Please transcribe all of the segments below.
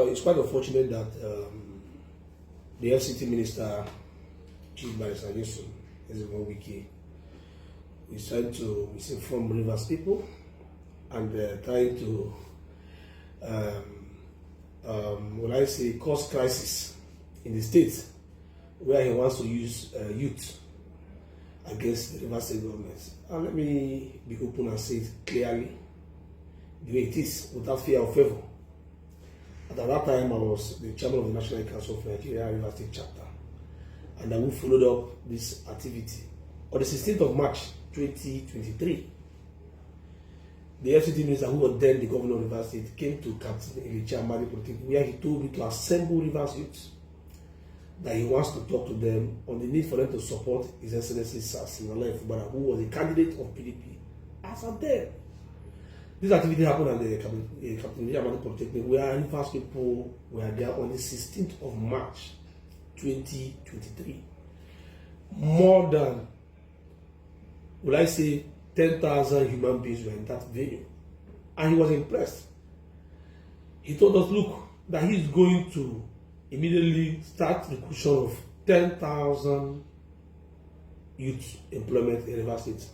It's quite unfortunate that the FCT Minister, Chief Barrister Ihunwo Wike, is trying to misinform Rivers people and trying to, cause crisis in the state where he wants to use youth against the Rivers State government. And let me be open and say it clearly, the way it is, without fear or favor. At that time, I was the chairman of the National Council of Nigeria Rivers State Chapter, and I followed up this activity. On the 16th of March 2023, the FCT minister, who was then the governor of Rivers State, came to Captain Chijioke, where he told me to assemble Rivers youth, that he wants to talk to them on the need for them to support His Excellency Ihunwo, who was a candidate of PDP as of then. This activity happened at the Captain Chijioke Polytechnic, where Rivers people were there on the 16th of March 2023. More than, 10,000 human beings were in that venue. And he was impressed. He told us, look, that he's going to immediately start recruitment of 10,000 youth employment in Rivers State.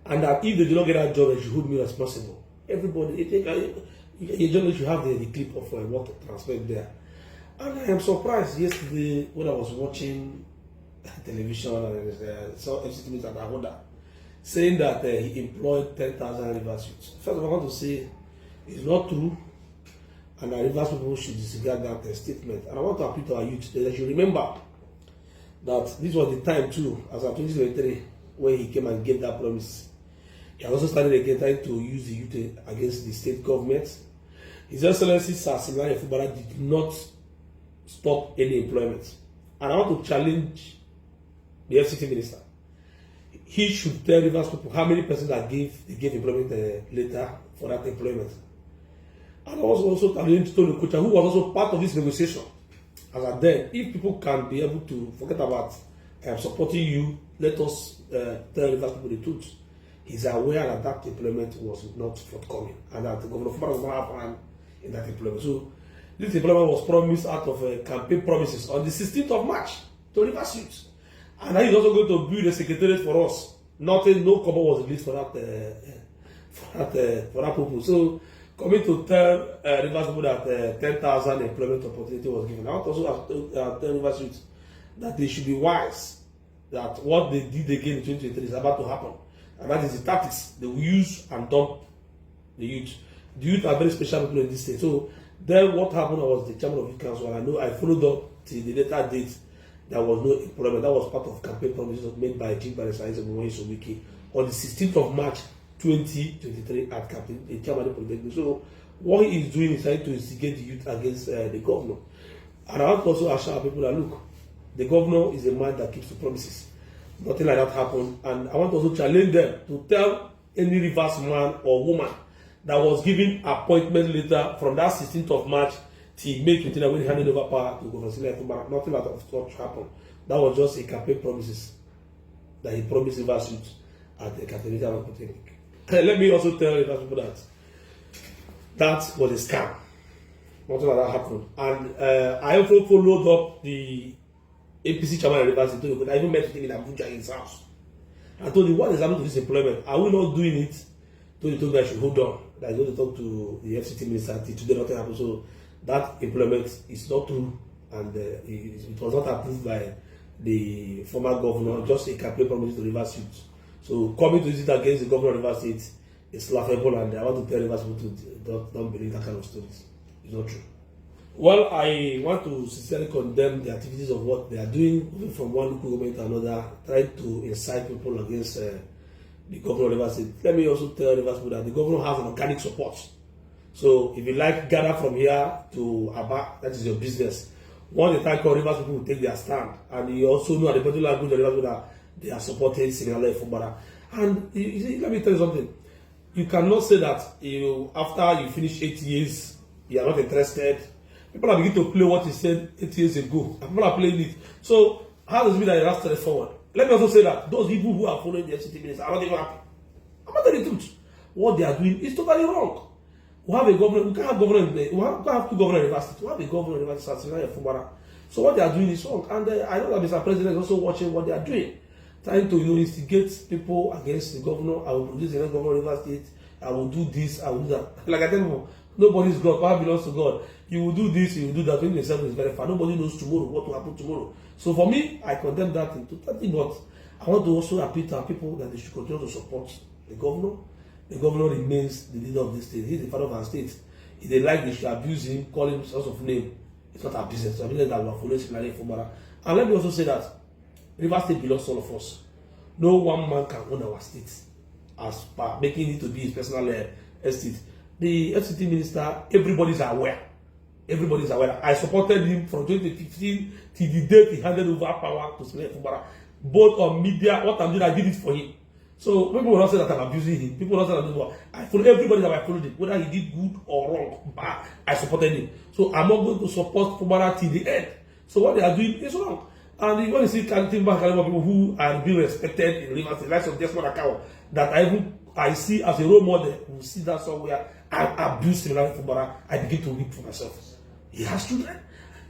And that if they do not get that job, they should hold me responsible. Everybody, a journalist should have the clip of what transferred there. And I am surprised yesterday when I was watching television and saw FCT Minister Ahunwo saying that he employed 10,000 Rivers youths. First of all, I want to say it's not true, and the Rivers people should disregard that statement. And I want to appeal to our youth that they should remember that this was the time too, as of 2023, when he came and gave that promise. He has also started again trying to use the youth against the state government. His Excellency Ihunwo did not stop any employment. And I want to challenge the FCT minister. He should tell Rivers people how many persons that they gave employment later for that employment. And also challenge Tony Kocha, who was also part of this negotiation. As at then, if people can be able to forget about supporting you, let us tell Rivers people the truth. He's aware that that employment was not forthcoming and that the governor of was not have hand in that employment. So this employment was promised out of campaign promises on the 16th of March to Rivers youth. And he's also going to build a secretariat for us. Nothing, no cover was released for that purpose. So coming to tell Rivers people that 10,000 employment opportunity was given. I want also tell Rivers youth that they should be wise that what they did again in 2023 is about to happen. And that is the tactics they will use and dump the youth. The youth are very special people in this state. So then what happened, I was the chairman of the council, and I know I followed up till the later date. There was no employment. That was part of campaign promises made by Chief Barrister Wike on the 16th of March 2023 at Captain Chairman Polytechnic. So what he is doing is trying to instigate the youth against the governor. And I want to also assure people that look, the governor is a man that keeps the promises. Nothing like that happened. And I want to also challenge them to tell any Rivers man or woman that was given appointment later from that 16th of March till May 29 when he handed over power to Governor Ihunwo. Nothing like that happened. That was just a campaign promises that he promised Rivers youth at the Catholic Polytechnic. Let me also tell Rivers people that that was a scam. Nothing like that happened. And I also followed up the APC chairman of Rivers State. I even met him in Abuja in his house. I told him, what is happening to this employment? Are we not doing it? He told me I should hold on. That I going to talk to the FCT minister. Today nothing happened. So that employment is not true, and it was not approved by the former governor. Just a campaign promise to Rivers youth. So coming to use it against the governor of Rivers State is laughable, and I want to tell Rivers people to don't believe that kind of stories. It's not true. Well, I want to sincerely condemn the activities of what they are doing, moving from one local government to another, trying to incite people against the governor of Rivers State. Let me also tell Rivers people that the governor has an organic support. So if you like, gather from here to Aba, that is your business. Once the time comes, Rivers people will take their stand. And you also know at the body language of Rivers people that they are supporting Ihunwo. And let me tell you something. You cannot say that after you finish 8 years, you are not interested. People are beginning to play what he said 8 years ago. And people are playing it. So how does it mean that you have to forward? Let me also say that those people who are following the FCT minister are not even happy. I'm not telling the truth. What they are doing is totally wrong. We have a governor, we can't have governor, we can't have two governors in university. We have a governor in university, so what they are doing is wrong. And I know that Mr. President is also watching what they are doing, trying to instigate people against the governor. I will produce the next governor of River State. I will do this, I will do that. Like I tell you, nobody is God, power belongs to God. You will do this, you will do that. 2027 is very far. Nobody knows tomorrow what will happen tomorrow. So for me, I condemn that in totality, but I want to also appeal to our people that they should continue to support the governor. The governor remains the leader of this state. He's the father of our state. If they like, they should abuse him, call him sorts of name. It's not our business. So I mean that we are following similarly for Mara. And let me also say that River State belongs to all of us. No one man can own our state as per making it to be his personal estate. The FCT minister, everybody's aware. Everybody's aware. I supported him from 2015 till the day he handed over power to Senator Fubara. Both on media, what I'm doing, I did it for him. So people will not say that I'm abusing him. People will not say that I'm abusing him. I follow everybody that I followed him, whether he did good or wrong. But I supported him. So I'm not going to support Fubara till the end. So what they are doing is wrong. And when you see people who are being respected in Rivers, the likes of Desmond Akao, that I see as a role model, who see that somewhere, I abuse him like Fubara, I begin to weep for myself. He has children.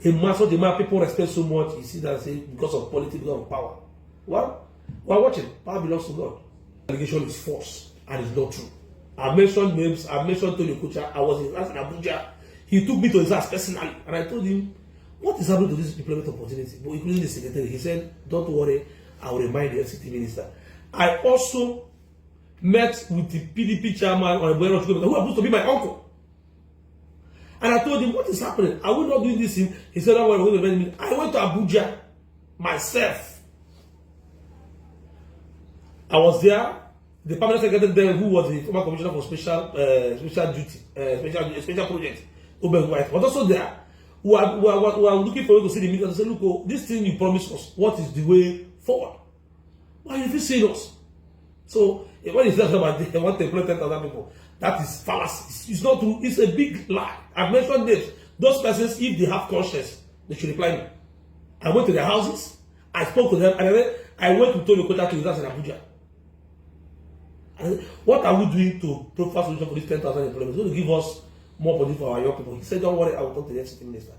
A man, so the man people respect so much, you see that say because of politics, because of power. Well, we're watching. Power belongs to God. Allegation is false and it's not true. I mentioned names. I mentioned Tony Kucha. I was in Abuja. He took me to his house personally, and I told him, "What is happening to this employment opportunity?" But including the secretary, he said, "Don't worry, I will remind the FCT minister." I also met with the PDP chairman on who happens to be my uncle, and I told him, "What is happening? Are we not doing this thing?" He said, "Don't worry, we're going to remind me." I went to Abuja myself. I was there. The permanent secretary there, who was the former commissioner for special project, Wike, was also there. Who are looking for you to see the media and say, "Look, oh, this thing you promised us, what is the way forward? Why are you seeing us?" So when he says about they want to employ 10,000 people, that is fallacy. It's not true. It's a big lie. I've mentioned this. Those persons, if they have conscience, they should reply me. I went to their houses. I spoke to them, and then I went to Tony Kota to his house in Abuja. And what are we doing to provide solution for this 10,000 employment? It's going to give us more opportunity for our young people. He said, "Don't worry, I will talk to the FCT minister."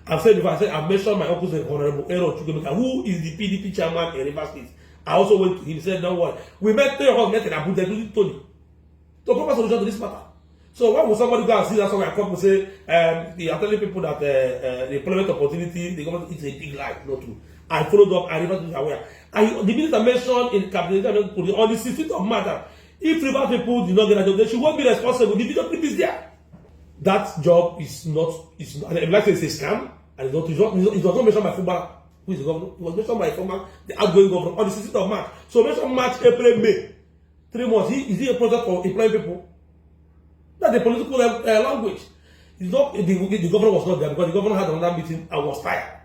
I've said before, I've mentioned my uncle's Honorable Aaron Chijioke, who is the PDP chairman in River State. I also went to him. He said, "Don't worry." We met 3 of us met in Abuja, including Tony, to provide solution to this matter. So why would somebody go and see that somewhere and come and say, they are telling people that the employment opportunity, the government is a big lie? Not true. I followed up, I River State aware. The minister mentioned in cabinet on the 16th of March, if River people did not get a job, they should not be responsible. The video clip is there. That job is not, like it's a scam, and it was not mentioned by Fubara, who is the governor. It was mentioned by the outgoing governor on the 16th of March. So mention March, April, May. 3 months. Is he a project for employing people? That's the political language. It's not, the governor was not there because the governor had another meeting and was tired.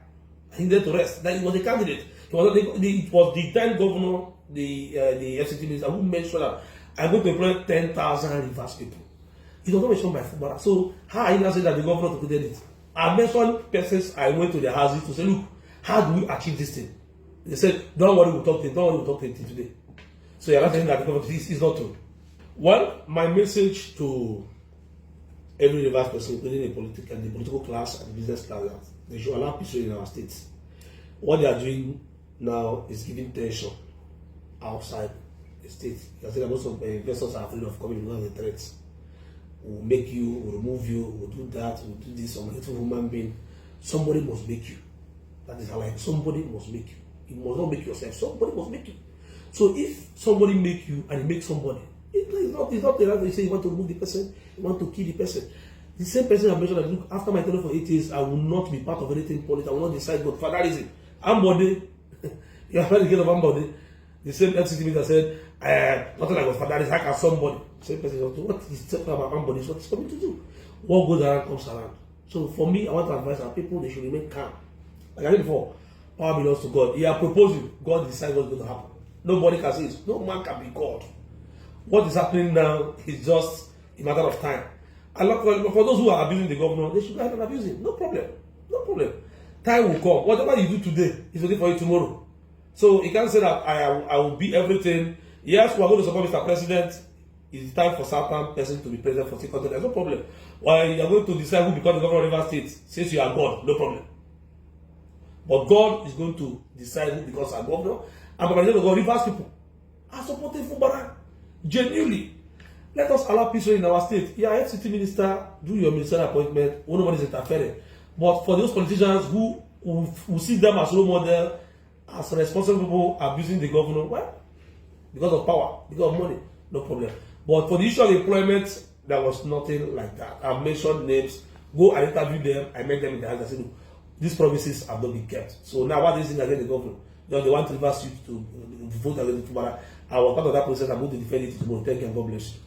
He needed to rest. That he was a candidate. It was the then governor, the FCT minister, who mentioned that I'm going to employ 10,000 Rivers people. It was not mentioned by Fubara. So how are you now saying that the governor took it? I mentioned persons I went to their houses to say, "Look, how do we achieve this thing?" They said, "Don't worry, we'll talk to him. Don't worry, we'll talk to him today." So you're not saying that the government is not true. Well, my message to every Rivers person, including the political class and the business class, that they should allow peace in our states. What they are doing now is giving tension outside the state. You can say that most of the investors are afraid of coming because of the threats. We'll make you, we'll remove you, we'll do that, we'll do this, some little human being. Somebody must make you. That is how life. Somebody must make you. You must not make yourself. Somebody must make you. So if somebody make you and you make somebody, it's not the right way. You say you want to remove the person, you want to kill the person. The same person I mentioned that, look, after my tenure for 8 years, I will not be part of anything political. I will not decide what fatherism. Ambody, you are trying to get of Ambody. The same FCT minister said, nothing like what fatherism. How can somebody? The same person said, what is talking about Ambody is what he's coming to do. What goes around comes around. So for me, I want to advise our people, they should remain calm. Like I said before, power belongs to God. He has proposed you. God decides what's going to happen. Nobody can say it. No man can be God. What is happening now is just a matter of time. And for those who are abusing the governor, they should go ahead and abuse him. No problem. No problem. Time will come. Whatever you do today is waiting for you tomorrow. So you can't say that I will be everything. Yes, we are going to support Mr. President it's time for certain person to be president for 600. There's no problem. Why you are going to decide who becomes the governor of Rivers State, since you are God, no problem. But God is going to decide who becomes our governor. And by the name of God, Rivers people are supporting Fubara genuinely. Let us allow peace in our state. Yeah, FCT minister, do your ministerial appointment, nobody is interfering. But for those politicians who see them as role model, as responsible people abusing the governor, well, because of power, because of money, no problem. But for the issue of employment, there was nothing like that. I've mentioned names, go and interview them, I met them in the house, I said, no, these promises have not been kept. So now what is it against the governor? They want to reverse you to vote against the Fubara. I was part of that process. I'm going to defend it tomorrow. Thank you and God bless you.